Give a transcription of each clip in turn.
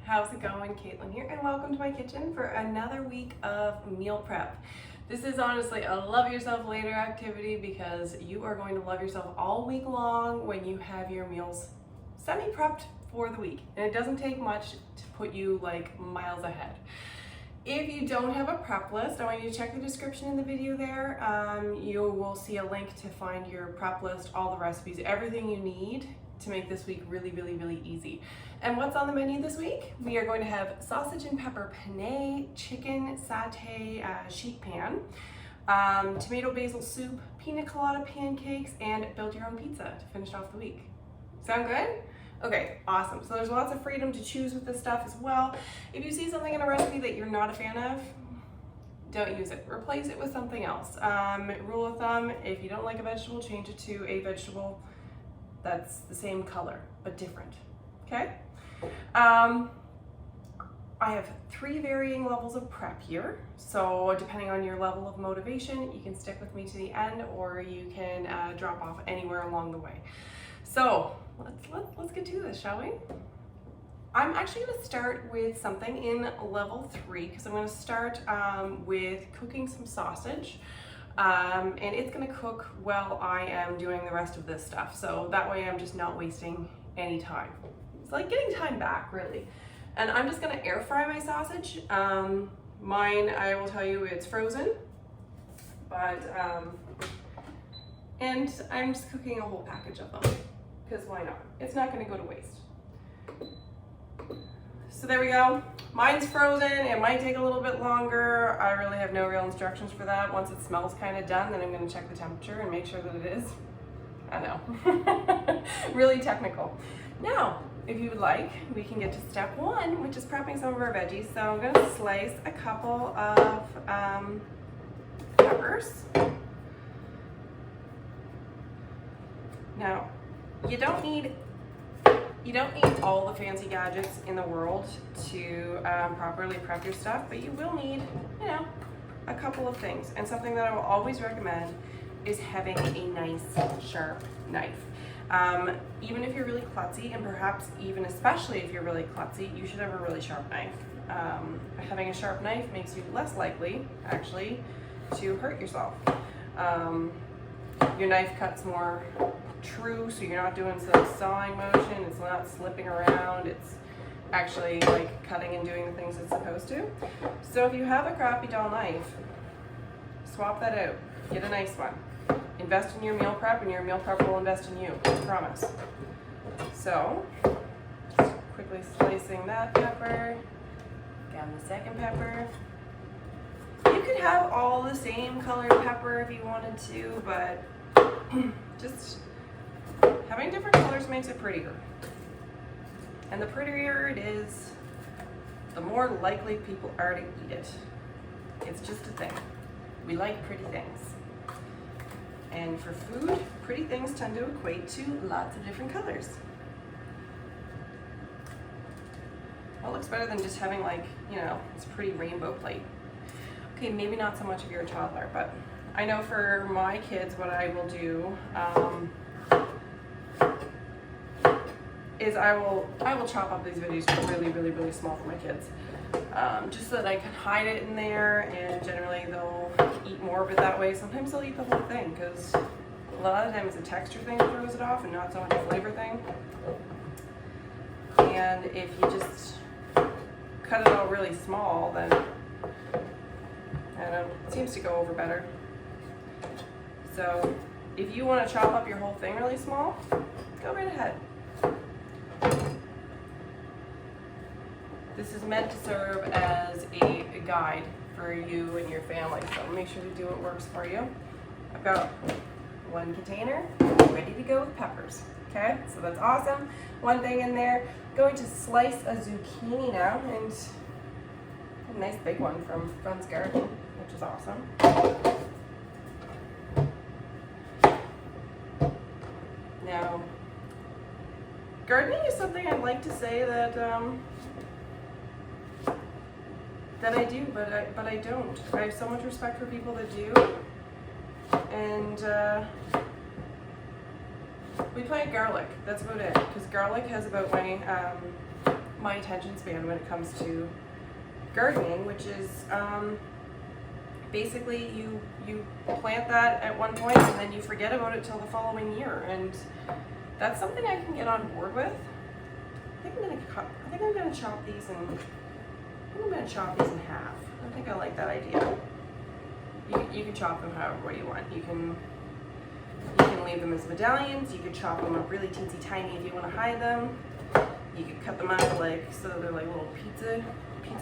How's it going? Caitlin here, and welcome to my kitchen for another week of meal prep. This is honestly a love yourself later activity because you are going to love yourself all week long when you have your meals semi-prepped for the week. And it doesn't take much to put you like miles ahead. If you don't have a prep list, I want you to check the description in the video there. You will see a link to find your prep list, all the recipes, everything you need to make this week really, really, really easy. And what's on the menu this week? We are going to have sausage and pepper penne, chicken satay sheet pan, tomato basil soup, pina colada pancakes, and build your own pizza to finish off the week. Sound good? Okay, awesome. So there's lots of freedom to choose with this stuff as well. If you see something in a recipe that you're not a fan of, don't use it. Replace it with something else. Rule of thumb, if you don't like a vegetable, change it to a vegetable that's the same color, but different, okay? I have 3 varying levels of prep here. So depending on your level of motivation, you can stick with me to the end or you can drop off anywhere along the way. So let's get to this, shall we? I'm actually gonna start with something in level 3 because I'm gonna start with cooking some sausage. And it's gonna cook while I am doing the rest of this stuff. So that way I'm just not wasting any time. It's like getting time back, really. And I'm just gonna air fry my sausage. Mine, I will tell you, it's frozen, but, and I'm just cooking a whole package of them, because why not? It's not gonna go to waste. So there we go. Mine's frozen. It might take a little bit longer. I really have no real instructions for that. Once it smells kind of done, then I'm going to check the temperature and make sure that it is. I know. Really technical. Now, if you would like, we can get to step 1, which is prepping some of our veggies. So I'm going to slice a couple of peppers. Now, you don't need all the fancy gadgets in the world to properly prep your stuff, but you will need, you know, a couple of things. And something that I will always recommend is having a nice sharp knife. Even if you're really klutzy, and perhaps even especially if you're really klutzy, you should have a really sharp knife. Having a sharp knife makes you less likely, actually, to hurt yourself. Your knife cuts more true, so you're not doing some sawing motion, it's not slipping around, it's actually like cutting and doing the things it's supposed to. So if you have a crappy dull knife, swap that out, get a nice one. Invest in your meal prep and your meal prep will invest in you, I promise. So, just quickly slicing that pepper, down the second pepper. You could have all the same colored pepper if you wanted to, but just having different colors makes it prettier. And the prettier it is, the more likely people are to eat it. It's just a thing. We like pretty things. And for food, pretty things tend to equate to lots of different colors. What looks better than just having like, you know, this pretty rainbow plate? Okay, maybe not so much if you're a toddler, but I know for my kids what I will do is I will chop up these veggies really, really, really small for my kids. Just so that I can hide it in there, and generally they'll eat more of it that way. Sometimes they'll eat the whole thing because a lot of the time it's a texture thing that throws it off and not so much a flavor thing. And if you just cut it all really small, then I don't know, it seems to go over better. So if you want to chop up your whole thing really small, go right ahead. This is meant to serve as a guide for you and your family, so make sure to do what works for you. I've got 1 container ready to go with peppers. Okay, so that's awesome. One thing in there, going to slice a zucchini now, and a nice big one from Friend's Garden, which is awesome. Now, gardening is something I'd like to say that I do, but I don't. I have so much respect for people that do, and we plant garlic. That's about it, because garlic has about my attention span when it comes to gardening, which is basically you plant that at one point and then you forget about it till the following year, and that's something I can get on board with. I think I'm gonna chop these in half. I think I like that idea. You can chop them however way you want. You can leave them as medallions. You could chop them up really teensy tiny if you want to hide them. You could cut them up like so that they're like little pizza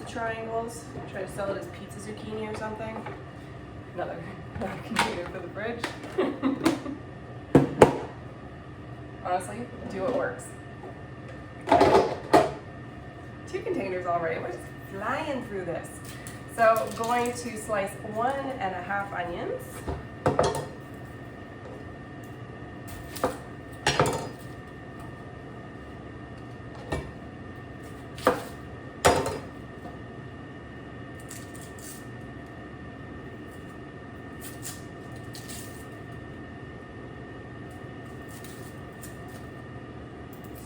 triangles. Try to sell it as pizza zucchini or something. Another container for the fridge. Honestly, do what works. 2 containers already. We're just flying through this. So going to slice 1.5 onions.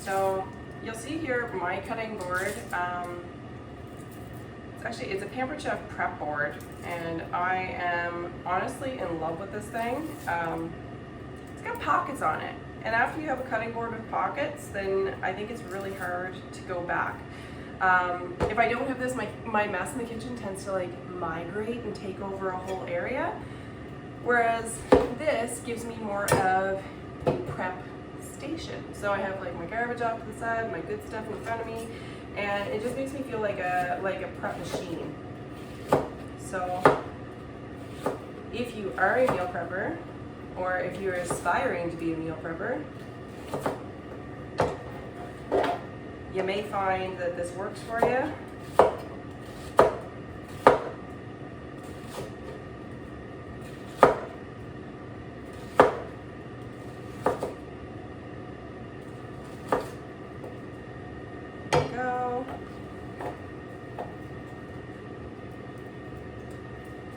So you'll see here my cutting board. It's a Pampered Chef prep board, and I am honestly in love with this thing. It's got pockets on it, and after you have a cutting board with pockets, then I think it's really hard to go back. If I don't have this, my mess in the kitchen tends to like migrate and take over a whole area, whereas this gives me more of a prep station. So I have like my garbage off to the side, my good stuff in front of me, and it just makes me feel like a prep machine. So if you are a meal prepper, or if you're aspiring to be a meal prepper, you may find that this works for you.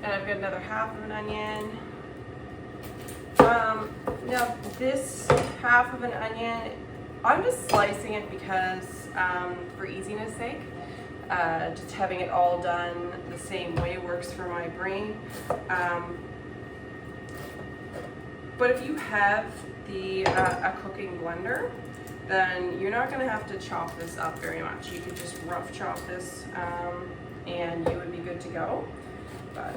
And I've got another half of an onion. Now this half of an onion, I'm just slicing it because for easiness sake, just having it all done the same way works for my brain. But if you have a cooking blender, then you're not going to have to chop this up very much. You could just rough chop this and you would be good to go. But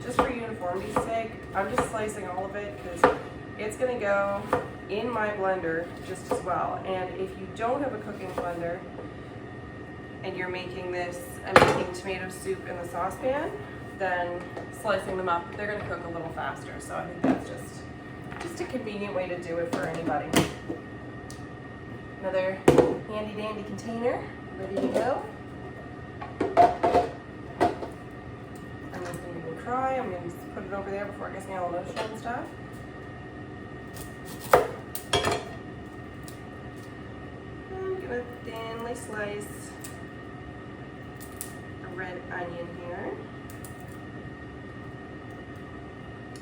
just for uniformity's sake, I'm just slicing all of it because it's going to go in my blender just as well. And if you don't have a cooking blender and you're making this, I'm making tomato soup in the saucepan, then slicing them up, they're going to cook a little faster. So I think that's just a convenient way to do it for anybody. Another handy dandy container ready to go. I'm just going to go cry. I'm going to put it over there before it gets me all emotional and stuff. I'm going to thinly slice a red onion here.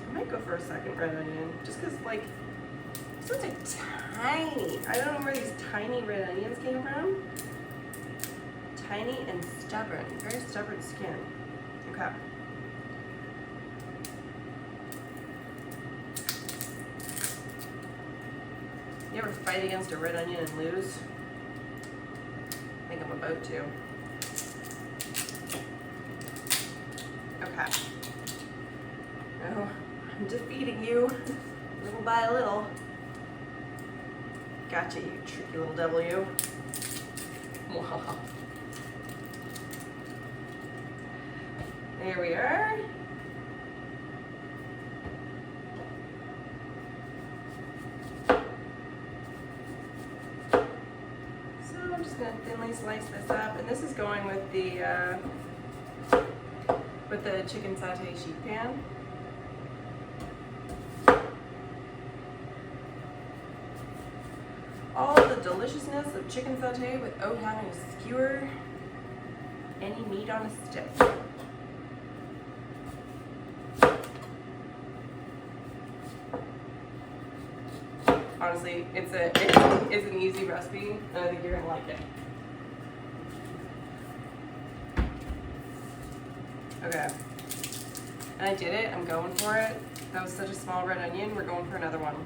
I might go for a second red onion, just because, like, this one's like tiny. I don't know where these tiny red onions came from. Tiny and stubborn, very stubborn skin. Okay. You ever fight against a red onion and lose? I think I'm about to. Okay. Oh, I'm defeating you little by little. Gotcha, you tricky little devil, you. There we are. So I'm just going to thinly slice this up, and this is going with the chicken Satay Sheet Pan. All the deliciousness of chicken satay without having to skewer any meat on a stick. Honestly, it's an easy recipe, and I think you're gonna like it. Okay. And I did it, I'm going for it. That was such a small red onion, we're going for another one.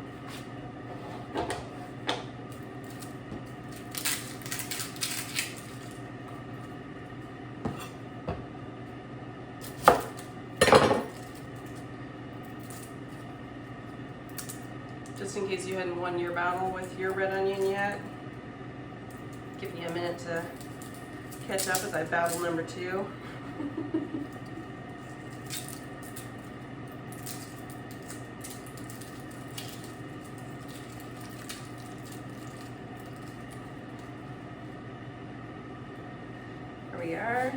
Just in case you hadn't won your battle with your red onion yet, give me a minute to catch up as I battle number 2. Here we are.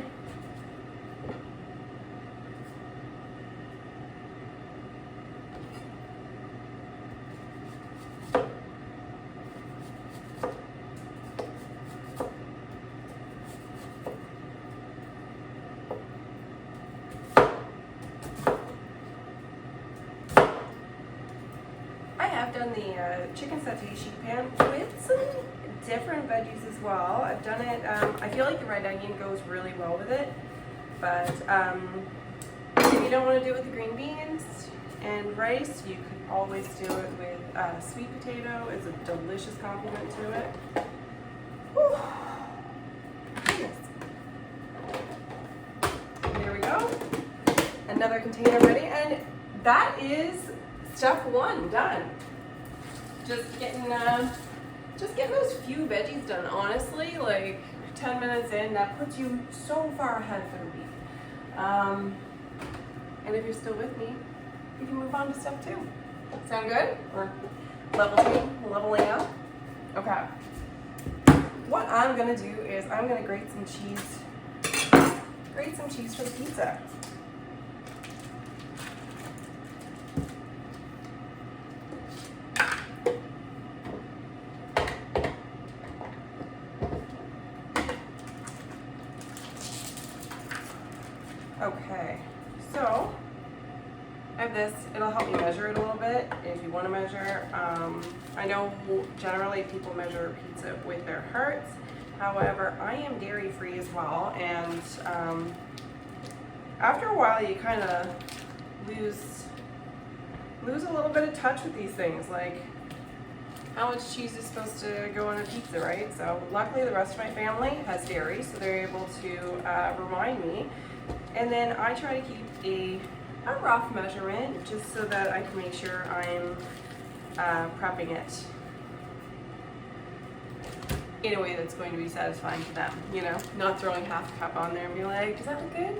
I've done the chicken satay sheet pan with some different veggies as well. I've done it, I feel like the red onion goes really well with it, but if you don't want to do it with the green beans and rice, you could always do it with sweet potato. It's a delicious complement to it. Whew. Goodness. There we go. Another container ready, and that is step 1 done. Just getting those few veggies done, honestly, like 10 minutes in, that puts you so far ahead for the week. And if you're still with me, we can move on to step 2. Sound good? Or leveling up? Okay. What I'm gonna do is I'm gonna grate some cheese for the pizza. Okay, so I have this. It'll help me measure it a little bit if you want to measure. I know generally people measure pizza with their hearts. However, I am dairy free as well, and after a while you kind of lose a little bit of touch with these things, like how much cheese is supposed to go on a pizza, right? So luckily the rest of my family has dairy, so they're able to remind me. And then I try to keep a rough measurement just so that I can make sure I'm prepping it in a way that's going to be satisfying to them, you know? Not throwing half a cup on there and be like, does that look good?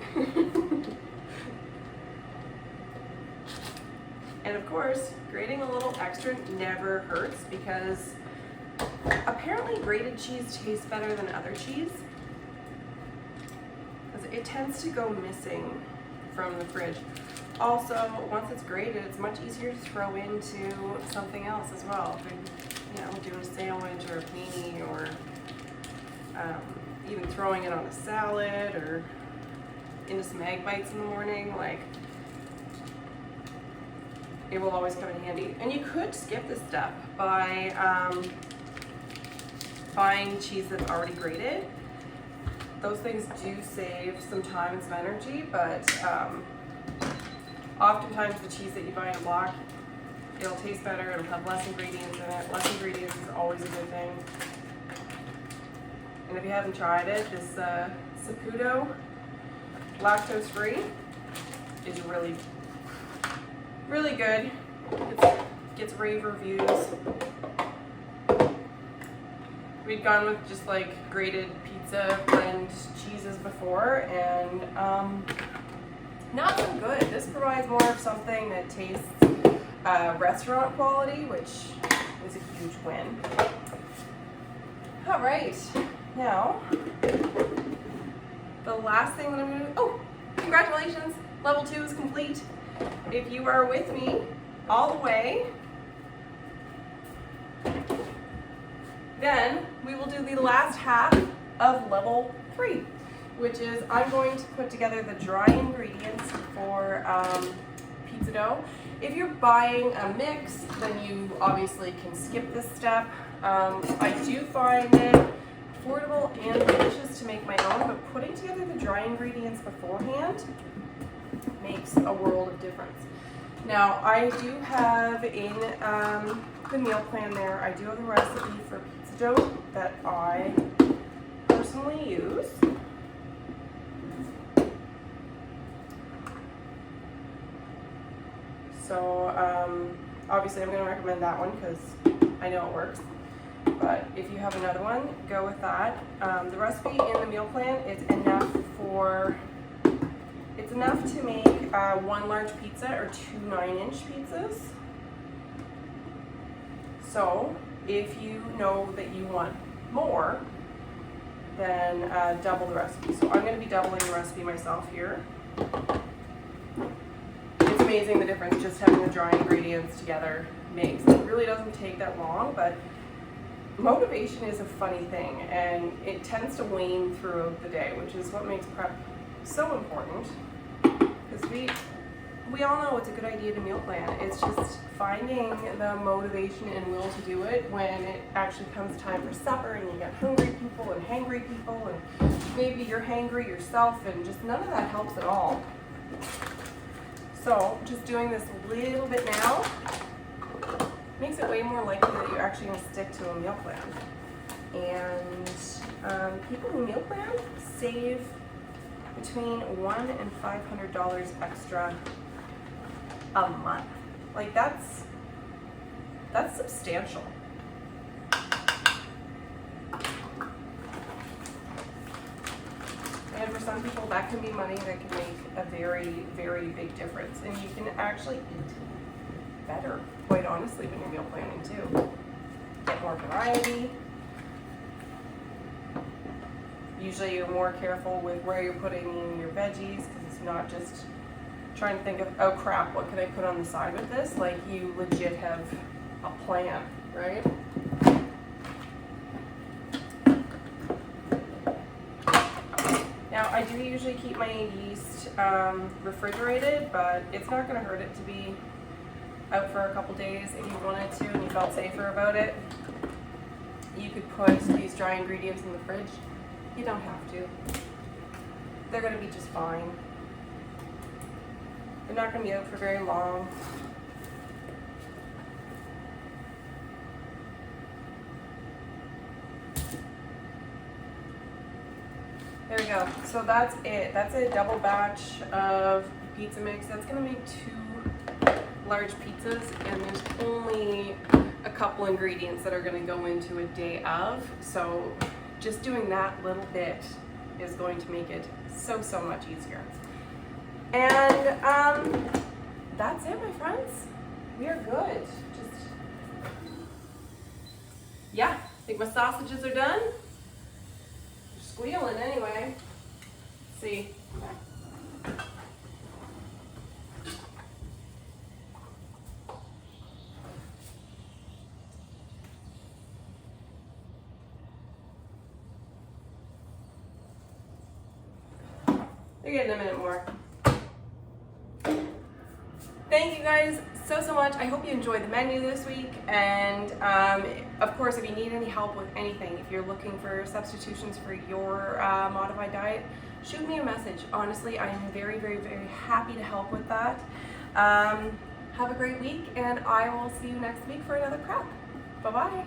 And of course, grating a little extra never hurts, because apparently grated cheese tastes better than other cheese. It tends to go missing from the fridge. Also, once it's grated, it's much easier to throw into something else as well. If you're, doing a sandwich or a panini, or even throwing it on a salad or into some egg bites in the morning, like, it will always come in handy. And you could skip this step by buying cheese that's already grated. Those things do save some time and some energy, but oftentimes the cheese that you buy in a block, it'll taste better, it'll have less ingredients in it. Less ingredients is always a good thing. And if you haven't tried it, this Saputo lactose free is really, really good. It gets rave reviews. We'd gone with just like grated pizza blend cheeses before, and not so good. This provides more of something that tastes restaurant quality, which is a huge win. All right, now the last thing that I'm gonna do, oh, congratulations, level 2 is complete. If you are with me all the way, then we will do the last half of level 3, which is I'm going to put together the dry ingredients for pizza dough. If you're buying a mix, then you obviously can skip this step. I do find it affordable and delicious to make my own, but putting together the dry ingredients beforehand makes a world of difference. Now, I do have in the meal plan there, I do have a recipe for pizza dough that I personally use. So obviously I'm going to recommend that one because I know it works. But if you have another one, go with that. The recipe in the meal plan is enough to make one large pizza or 2 9-inch pizzas. So if you know that you want more, then double the recipe. So I'm going to be doubling the recipe myself here. It's amazing the difference just having the dry ingredients together makes. It really doesn't take that long, but motivation is a funny thing, and it tends to wane throughout the day, which is what makes prep so important. Because we all know it's a good idea to meal plan. It's just finding the motivation and will to do it when it actually comes time for supper and you get hungry people and hangry people, and maybe you're hangry yourself, and just none of that helps at all. So just doing this a little bit now makes it way more likely that you're actually going to stick to a meal plan. And people who meal plan save between $100 and $500 extra a month. Like that's substantial. And for some people, that can be money that can make a very, very big difference. And you can actually eat better, quite honestly, when you're meal planning too. Get more variety. Usually you're more careful with where you're putting in your veggies, because it's not just trying to think of, oh crap, what can I put on the side with this? Like, you legit have a plan, right? Now, I do usually keep my yeast refrigerated, but it's not going to hurt it to be out for a couple days. If you wanted to and you felt safer about it, you could put these dry ingredients in the fridge. You don't have to. They're going to be just fine. They're not going to be out for very long. There we go. So that's it. That's a double batch of pizza mix. That's going to make 2 large pizzas, and there's only a couple ingredients that are going to go into a day of. So just doing that little bit is going to make it so much easier. And that's it, my friends. We are good. Yeah, I think my sausages are done. They're squealing anyway. Let's see. They're getting a minute more. Thank you guys so much. I hope you enjoyed the menu this week, and of course, if you need any help with anything, if you're looking for substitutions for your modified diet, shoot me a message. Honestly, I am very happy to help with that. Have a great week, and I will see you next week for another prep. Bye-bye.